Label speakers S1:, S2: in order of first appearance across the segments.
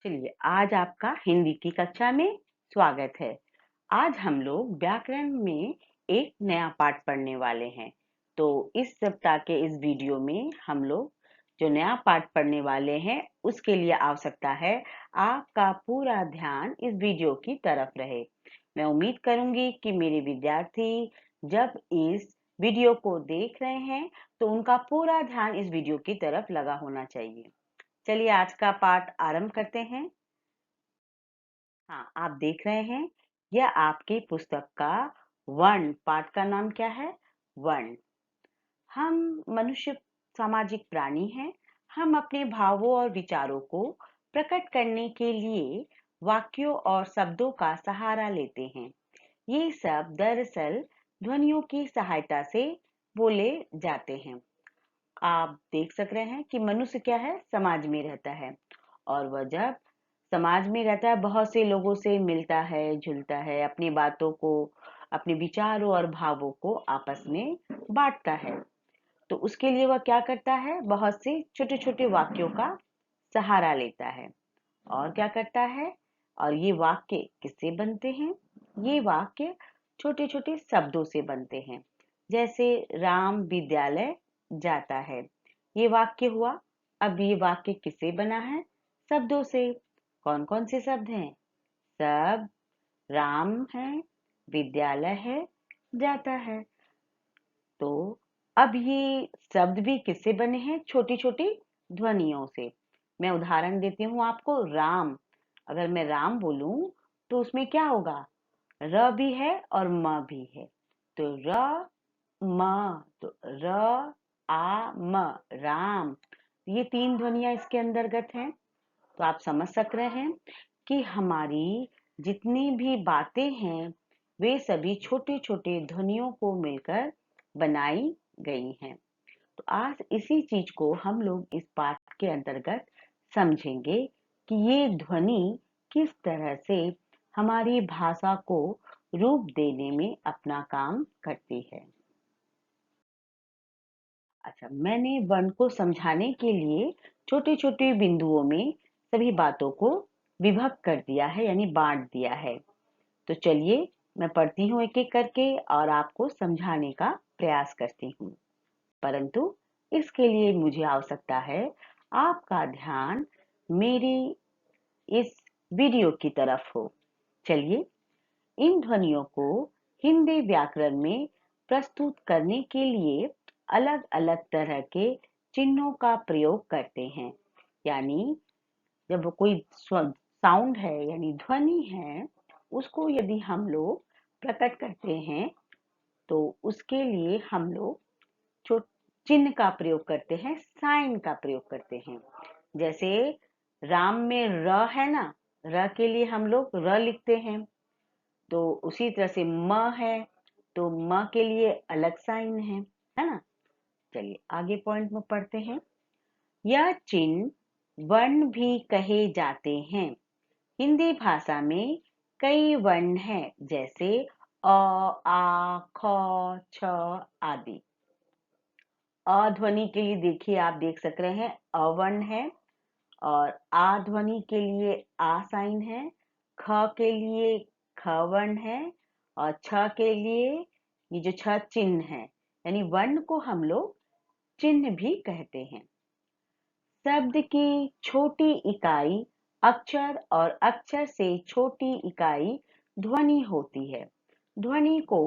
S1: चलिए, आज आपका हिंदी की कक्षा में स्वागत है। आज हम लोग व्याकरण में एक नया पाठ पढ़ने वाले हैं। तो इस सप्ताह के इस वीडियो में हम लोग जो नया पाठ पढ़ने वाले हैं उसके लिए आवश्यकता है आपका पूरा ध्यान इस वीडियो की तरफ रहे। मैं उम्मीद करूंगी कि मेरे विद्यार्थी जब इस वीडियो को देख रहे हैं तो उनका पूरा ध्यान इस वीडियो की तरफ लगा होना चाहिए। चलिए, आज का पाठ आरंभ करते हैं। हाँ, आप देख रहे हैं, यह आपकी पुस्तक का वर्ण पाठ का नाम क्या है? वर्ण। हम मनुष्य सामाजिक प्राणी हैं। हम अपने भावों और विचारों को प्रकट करने के लिए वाक्यों और शब्दों का सहारा लेते हैं। ये सब दरअसल ध्वनियों की सहायता से बोले जाते हैं। आप देख सक रहे हैं कि मनुष्य क्या है, समाज में रहता है और वह जब समाज में रहता है बहुत से लोगों से मिलता है, जुलता है, अपनी बातों को, अपने विचारों और भावों को आपस में बांटता है। तो उसके लिए वह क्या करता है, बहुत से छोटे छोटे वाक्यों का सहारा लेता है। और क्या करता है, और ये वाक्य किससे बनते हैं? ये वाक्य छोटे छोटे शब्दों से बनते हैं। जैसे राम विद्यालय जाता है, ये वाक्य हुआ। अब ये वाक्य किससे बना है? शब्दों से। कौन कौन से शब्द हैं? सब, राम है, विद्यालय है, जाता है। तो अब ये शब्द भी किससे बने हैं? छोटी छोटी ध्वनियों से। मैं उदाहरण देती हूँ आपको। राम, अगर मैं राम बोलूं तो उसमें क्या होगा? र भी है और म भी है। तो र म, तो र आ म, राम। ये तीन ध्वनियां इसके अंतर्गत हैं। तो आप समझ सक रहे हैं कि हमारी जितनी भी बातें हैं वे सभी छोटे छोटे ध्वनियों को मिलकर बनाई गई हैं। तो आज इसी चीज को हम लोग इस पाठ के अंतर्गत समझेंगे कि ये ध्वनि किस तरह से हमारी भाषा को रूप देने में अपना काम करती है। अच्छा, मैंने वर्ण को समझाने के लिए छोटे छोटे बिंदुओं में सभी बातों को विभक्त कर दिया है, यानी बांट दिया है। तो चलिए, मैं पढ़ती हूँ एक एक करके और आपको समझाने का प्रयास करती हूँ। परंतु इसके लिए मुझे आवश्यकता है आपका ध्यान मेरी इस वीडियो की तरफ हो। चलिए, इन ध्वनियों को हिंदी व्याकरण में प्रस्तुत करने के लिए अलग अलग तरह के चिन्हों का प्रयोग करते हैं। यानी जब कोई साउंड है यानी ध्वनि है, उसको यदि हम लोग प्रकट करते हैं तो उसके लिए हम लोग जो चिन्ह का प्रयोग करते हैं, साइन का प्रयोग करते हैं। जैसे राम में र है ना, र के लिए हम लोग र लिखते हैं। तो उसी तरह से म है तो म के लिए अलग साइन है ना। चलिए आगे पॉइंट में पढ़ते हैं। यह चिन्ह वर्ण भी कहे जाते हैं। हिंदी भाषा में कई वर्ण हैं, जैसे अ, आ, ख, छ आदि। अ ध्वनि के लिए देखिए, आप देख सक रहे हैं अवर्ण है। और आ ध्वनि के लिए आ साइन है। ख के लिए ख वर्ण है। और छ के लिए ये जो छ चिन्ह है, यानी वर्ण को हम लोग चिन्ह भी कहते हैं। शब्द की छोटी इकाई अक्षर और अक्षर से छोटी इकाई ध्वनि होती है। ध्वनि को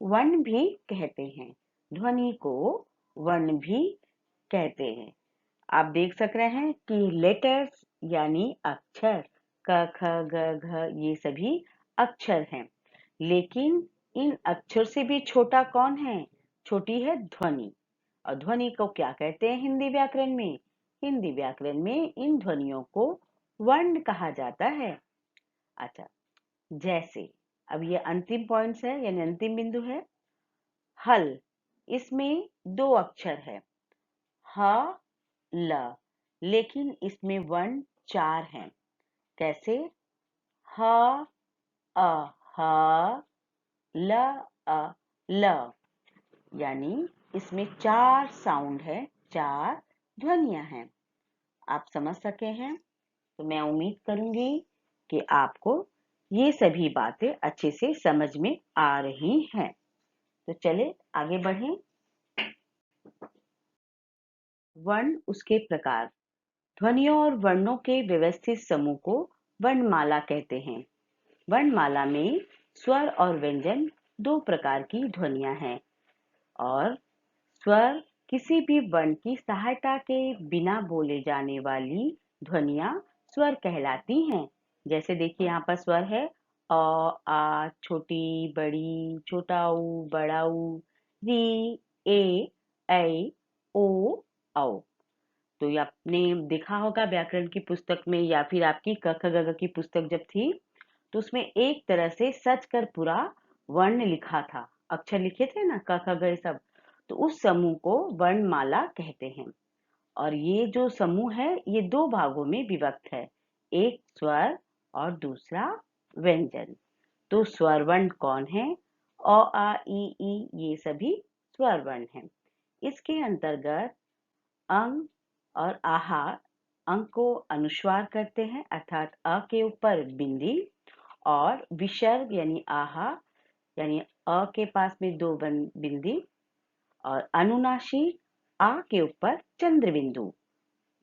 S1: वर्ण भी कहते हैं। ध्वनि को वर्ण भी कहते हैं। आप देख सक रहे हैं कि लेटर्स यानी अक्षर क ख ग घ ये सभी अक्षर हैं। लेकिन इन अक्षर से भी छोटा कौन है? छोटी है ध्वनि। और ध्वनि को क्या कहते हैं हिंदी व्याकरण में? हिंदी व्याकरण में इन ध्वनियों को वर्ण कहा जाता है। अच्छा, जैसे अब ये अंतिम पॉइंट्स है यानी अंतिम बिंदु है। हल, इसमें दो अक्षर है, ह ल, लेकिन इसमें वर्ण चार हैं। कैसे? ह अ ह, ल अ ल, यानी इसमें चार साउंड है, चार ध्वनियां हैं। आप समझ सके हैं? तो मैं उम्मीद करूंगी कि आपको ये सभी बातें अच्छे से समझ में आ रही हैं। तो चले आगे बढ़ें। वर्ण उसके प्रकार। ध्वनियों और वर्णों के व्यवस्थित समूह को वर्णमाला कहते हैं। वर्णमाला में स्वर और व्यंजन दो प्रकार की ध्वनियां हैं और स्वर किसी भी वर्ण की सहायता के बिना बोले जाने वाली ध्वनियां स्वर कहलाती हैं। जैसे देखिए यहाँ पर स्वर है अ, आ, छोटी, बड़ी, छोटा ऊ, बड़ा ऊ, री, ए, ओ, औ। तो ये आपने देखा होगा व्याकरण की पुस्तक में या फिर आपकी क ख ग घ की पुस्तक जब थी तो उसमें एक तरह से सच कर पूरा वर्ण लिखा था, अक्षर लिखे थे ना क ख ग सब। तो उस समूह को वर्णमाला कहते हैं और ये जो समूह है ये दो भागों में विभक्त है, एक स्वर और दूसरा व्यंजन। तो स्वर वर्ण कौन है? अ आ ई ये सभी स्वर वर्ण हैं। इसके अंतर्गत अंग और आहा। अंग को अनुस्वार करते हैं अर्थात अ के ऊपर बिंदी और विसर्ग यानी आहा यानी अ के पास में दो बिंदी और अनुनासिक आ के ऊपर चंद्र बिंदु,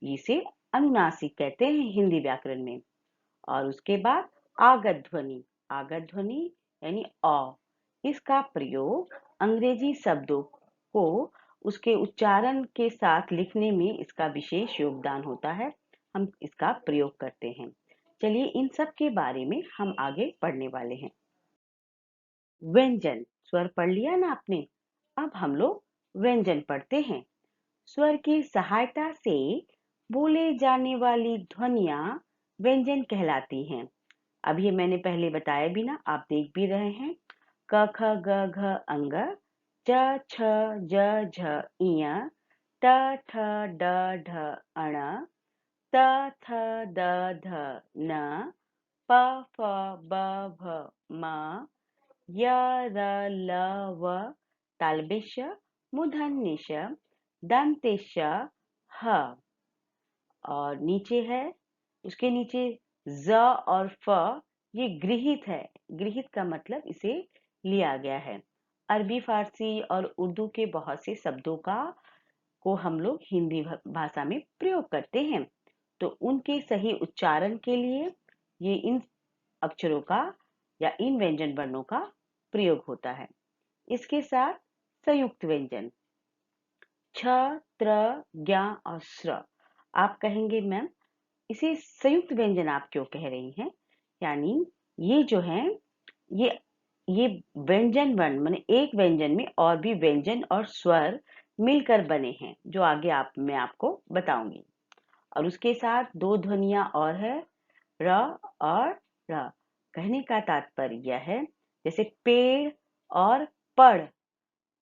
S1: इसे अनुनासिक कहते हैं हिंदी व्याकरण में। और उसके बाद आगत ध्वनि यानी अ। इसका प्रयोग अंग्रेजी शब्दों को उसके उच्चारण के साथ लिखने में इसका विशेष योगदान होता है, हम इसका प्रयोग करते हैं। चलिए इन सब के बारे में हम आगे पढ़ने वाले हैं। व्यंजन, स्वर पढ़ लिया ना आपने, अब हम लोग व्यंजन पढ़ते हैं। स्वर की सहायता से बोले जाने वाली ध्वनियां व्यंजन कहलाती हैं। अब ये मैंने पहले बताया भी ना, आप देख भी रहे हैं। क ख ग घ अंग, च छ ज झ इय, ट ठ ड ढ अण, त थ द ध न, प फ ब भ म, य र ल व तालव्य मूर्धन्य दंतेश ह। और नीचे है, उसके नीचे ज और फ, ये गृहीत है। गृहीत का मतलब इसे लिया गया है। अरबी, फारसी और उर्दू के बहुत से शब्दों का को हम लोग हिंदी भाषा में प्रयोग करते हैं, तो उनके सही उच्चारण के लिए ये इन अक्षरों का या इन व्यंजन वर्णों का प्रयोग होता है। इसके साथ संयुक्त व्यंजन छ, त्र, ज्ञ और स्र। आप कहेंगे मैम इसे संयुक्त व्यंजन आप क्यों कह रही हैं? यानी ये जो है ये ये व्यंजन वर्ण माने एक व्यंजन में और भी व्यंजन और स्वर मिलकर बने हैं, जो आगे मैं आपको बताऊंगी। और उसके साथ दो ध्वनियां और है, र और र। कहने का तात्पर्य यह है जैसे पेड़ और पढ़,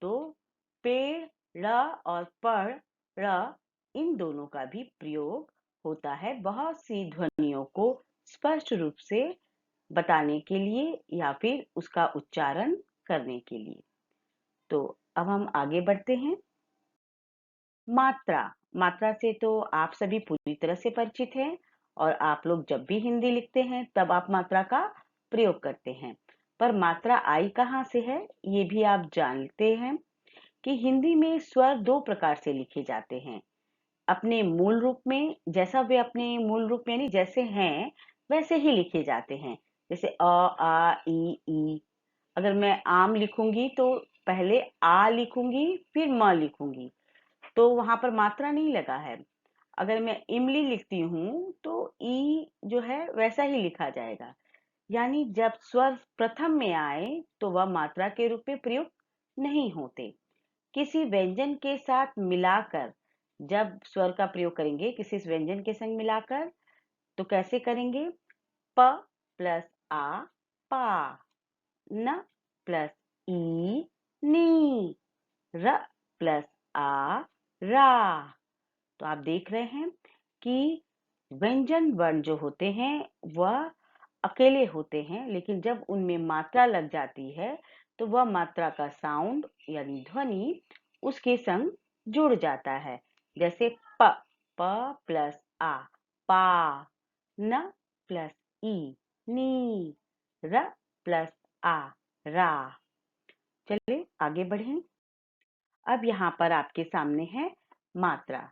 S1: तो पेड़ र और पढ़ र, इन दोनों का भी प्रयोग होता है बहुत सी ध्वनियों को स्पष्ट रूप से बताने के लिए या फिर उसका उच्चारण करने के लिए। तो अब हम आगे बढ़ते हैं। मात्रा। मात्रा से तो आप सभी पूरी तरह से परिचित हैं और आप लोग जब भी हिंदी लिखते हैं तब आप मात्रा का प्रयोग करते हैं। पर मात्रा आई कहाँ से है ये भी आप जानते हैं कि हिंदी में स्वर दो प्रकार से लिखे जाते हैं। अपने मूल रूप में, जैसा वे अपने मूल रूप में नहीं जैसे हैं वैसे ही लिखे जाते हैं। जैसे अ आ ई। अगर मैं आम लिखूंगी तो पहले आ लिखूंगी फिर म लिखूंगी, तो वहां पर मात्रा नहीं लगा है। अगर मैं इमली लिखती हूँ तो ई जो है वैसा ही लिखा जाएगा। यानी जब स्वर प्रथम में आए तो वह मात्रा के रूप में प्रयोग नहीं होते। किसी व्यंजन के साथ मिलाकर जब स्वर का प्रयोग करेंगे, किसी व्यंजन के संग मिलाकर, तो कैसे करेंगे? प प्लस आ पा, न प्लस ई नी, र प्लस आ रा। तो आप देख रहे हैं कि व्यंजन वर्ण जो होते हैं वह अकेले होते हैं, लेकिन जब उनमें मात्रा लग जाती है तो वह मात्रा का साउंड यानी ध्वनि उसके संग जुड़ जाता है। जैसे प, प प्लस आ पा, न प्लस ई, नी। र प्लस आ, रा। चलिए आगे बढ़ें। अब यहाँ पर आपके सामने है मात्रा।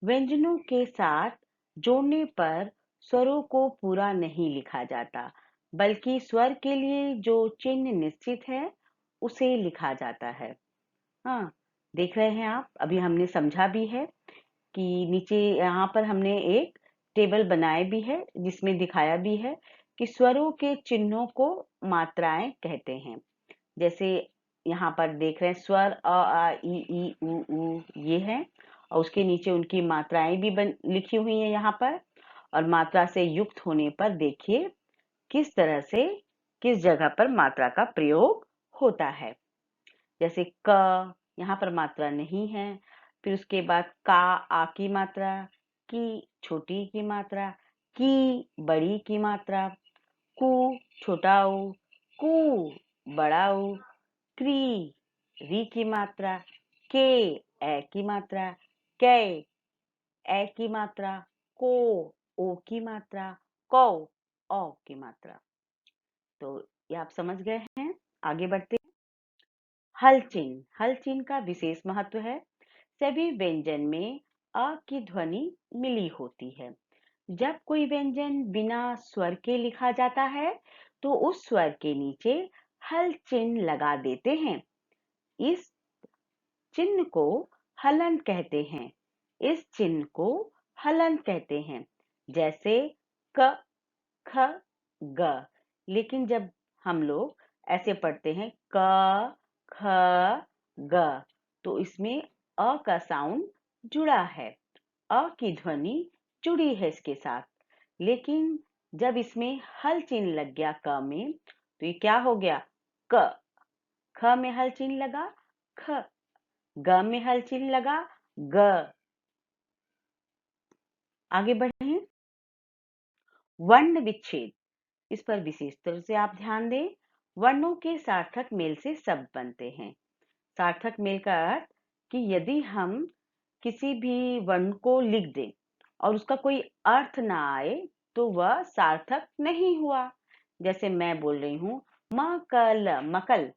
S1: व्यंजनों के साथ जोड़ने पर स्वरों को पूरा नहीं लिखा जाता, बल्कि स्वर के लिए जो चिन्ह निश्चित है उसे लिखा जाता है। हाँ, देख रहे हैं आप, अभी हमने समझा भी है कि नीचे यहाँ पर हमने एक टेबल बनाए भी है जिसमें दिखाया भी है कि स्वरों के चिन्हों को मात्राएं कहते हैं। जैसे यहाँ पर देख रहे हैं स्वर अ आ ई उ ये है, और उसके नीचे उनकी मात्राएं भी लिखी हुई है यहाँ पर। और मात्रा से युक्त होने पर देखिए किस तरह से किस जगह पर मात्रा का प्रयोग होता है। जैसे क, यहाँ पर मात्रा नहीं है। फिर उसके बाद का, आ की मात्रा, की छोटी की मात्रा, की बड़ी की मात्रा, कु छोटा ऊ, कु बड़ा ऊ, क्री री की मात्रा, के ए की मात्रा, कै ए की मात्रा, को ओ की मात्रा, कौ औ की मात्रा। तो ये आप समझ गए हैं। आगे बढ़ते हैं। हल चिन्ह, हल चिन्ह का विशेष महत्व है। सभी व्यंजन में अ की ध्वनि मिली होती है। जब कोई व्यंजन बिना स्वर के लिखा जाता है तो उस स्वर के नीचे हल चिन्ह लगा देते हैं। इस चिन्ह को हलन कहते हैं। इस चिन्ह को हलन कहते हैं। जैसे क, ख, ग। लेकिन जब हम लोग ऐसे पढ़ते हैं क, ख, ग, तो इसमें अ का साउंड जुड़ा है, अ की ध्वनि जुड़ी है इसके साथ। लेकिन जब इसमें हल चिन्ह लग गया क में, तो ये क्या हो गया? क। ख में हल चिन्ह लगा ख, ग में हल चिन्ह लगा ग। आगे बढ़े। वर्ण विच्छेद, इस पर विशेष तरह से आप ध्यान दें। वर्णों के सार्थक मेल से शब्द बनते हैं। सार्थक मेल का अर्थ कि यदि हम किसी भी वर्ण को लिख दें और उसका कोई अर्थ ना आए तो वह सार्थक नहीं हुआ। जैसे मैं बोल रही हूँ मकल, मकल।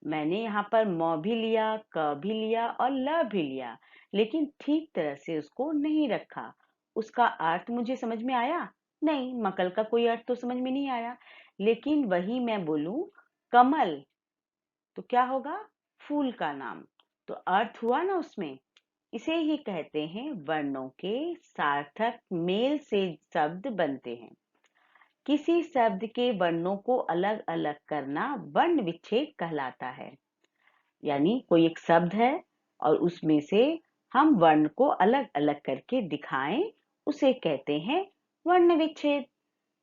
S1: मैंने यहाँ पर म भी लिया, क भी लिया और ल भी लिया, लेकिन ठीक तरह से उसको नहीं रखा। उसका अर्थ मुझे समझ में आया नहीं, मकल का कोई अर्थ तो समझ में नहीं आया। लेकिन वही मैं बोलूं कमल, तो क्या होगा? फूल का नाम, तो अर्थ हुआ ना उसमें। इसे ही कहते हैं वर्णों के सार्थक मेल से शब्द बनते हैं। किसी शब्द के वर्णों को अलग अलग करना वर्ण विच्छेद कहलाता है। यानी कोई एक शब्द है और उसमें से हम वर्ण को अलग अलग करके दिखाएं, उसे कहते हैं वर्ण विच्छेद।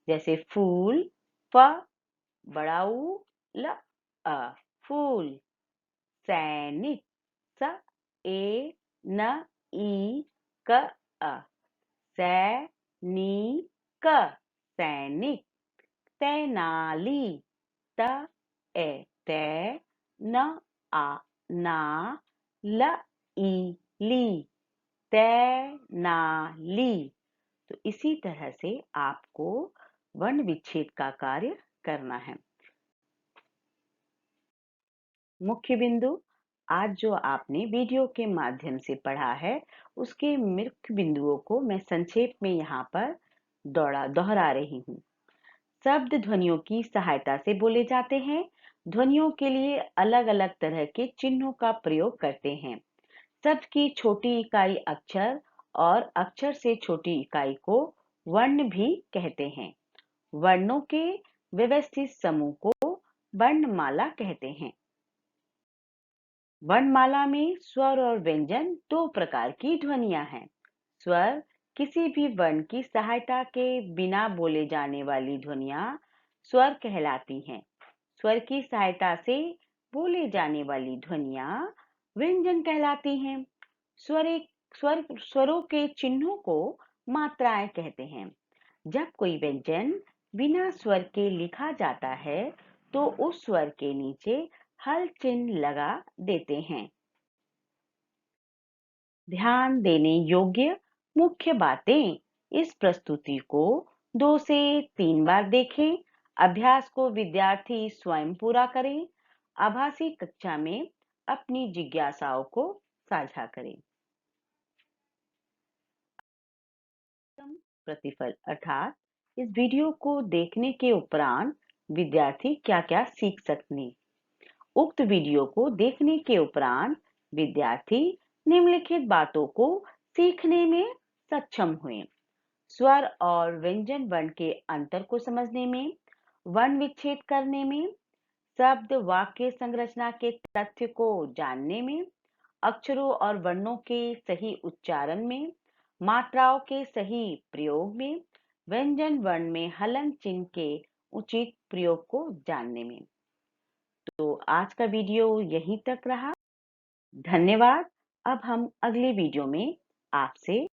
S1: जैसे फूल, फ बड़ा ऊ ल अ, फूल। सैनिक, स ए न ई क अ, सैनिक, सैनिक। तेनाली, त ए ते न आ ना ल ई ली, तैनाली। तो इसी तरह से आपको वर्ण विच्छेद का कार्य करना है। मुख्य बिंदु, आज जो आपने वीडियो के माध्यम से पढ़ा है उसके मुख्य बिंदुओं को मैं संक्षेप में यहाँ पर दोहरा रही हूँ। शब्द ध्वनियों की सहायता से बोले जाते हैं। ध्वनियों के लिए अलग अलग तरह के चिन्हों का प्रयोग करते हैं। शब्द की छोटी इकाई अक्षर और अक्षर से छोटी इकाई को वर्ण भी कहते हैं। वर्णों के व्यवस्थित समूह को वर्णमाला कहते हैं। वर्णमाला में स्वर और व्यंजन दो प्रकार की ध्वनियां हैं। स्वर किसी भी वर्ण की सहायता के बिना बोले जाने वाली ध्वनियां स्वर कहलाती हैं। स्वर की सहायता से बोले जाने वाली ध्वनियां व्यंजन कहलाती हैं। स्वरों के चिन्हों को मात्राएं कहते हैं। जब कोई व्यंजन बिना स्वर के लिखा जाता है तो उस स्वर के नीचे हल चिन्ह लगा देते हैं। ध्यान देने योग्य मुख्य बातें, इस प्रस्तुति को 2 से 3 बार देखें। अभ्यास को विद्यार्थी स्वयं पूरा करें। आभासी कक्षा में अपनी जिज्ञासाओं को साझा करें। प्रतिफल अर्थात इस वीडियो को देखने के उपरांत विद्यार्थी क्या-क्या सीख सकते। उक्त वीडियो को देखने के उपरांत विद्यार्थी निम्नलिखित बातों को सीखने में सक्षम हुए। स्वर और व्यंजन वर्ण के अंतर को समझने में, वर्ण विच्छेद करने में, शब्द वाक्य संरचना के तथ्य को जानने में, अक्षरों और वर्णों के सही उच्चारण में, मात्राओं के सही प्रयोग में, व्यंजन वर्ण में हलन चिन्ह के उचित प्रयोग को जानने में। तो आज का वीडियो यहीं तक रहा। धन्यवाद। अब हम अगले वीडियो में आपसे